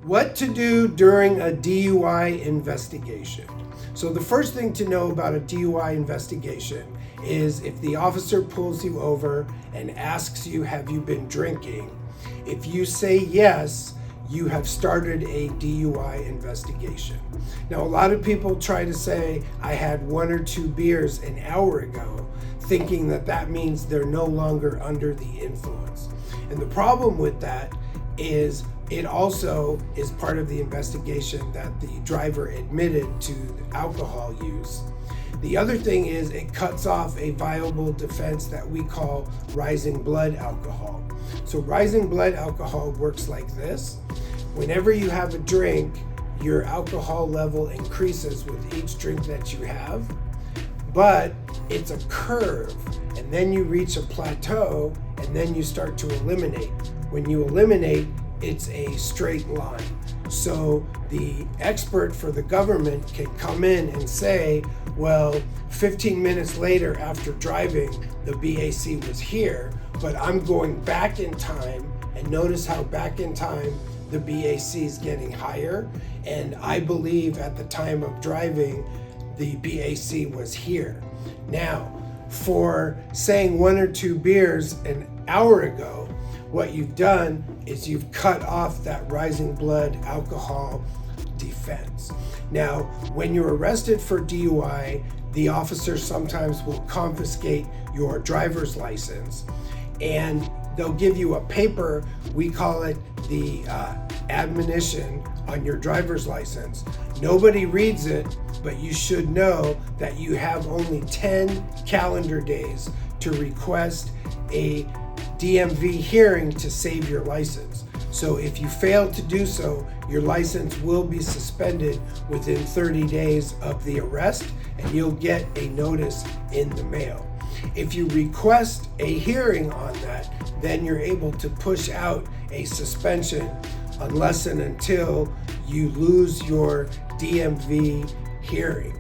What to do during a DUI investigation. So the first thing to know about a DUI investigation is if the officer pulls you over and asks you, have you been drinking? If you say yes, you have started a DUI investigation. Now, a lot of people try to say, I had 1 or 2 beers an hour ago, thinking that that means they're no longer under the influence. And the problem with that is it also is part of the investigation that the driver admitted to alcohol use. The other thing is it cuts off a viable defense that we call rising blood alcohol. So rising blood alcohol works like this. Whenever you have a drink, your alcohol level increases with each drink that you have, but it's a curve, and then you reach a plateau, and then you start to eliminate. When you eliminate, it's a straight line. So the expert for the government can come in and say, well, 15 minutes later after driving, the BAC was here, but I'm going back in time, and notice how back in time the BAC is getting higher, and I believe at the time of driving, the BAC was here. Now, for saying 1 or 2 beers an hour ago, what you've done is you've cut off that rising blood alcohol defense. Now, when you're arrested for DUI, the officer sometimes will confiscate your driver's license, and they'll give you a paper, we call it the admonition on your driver's license. Nobody reads it, but you should know that you have only 10 calendar days to request a DMV hearing to save your license. So if you fail to do so, your license will be suspended within 30 days of the arrest, and you'll get a notice in the mail. If you request a hearing on that, then you're able to push out a suspension unless and until you lose your DMV hearing.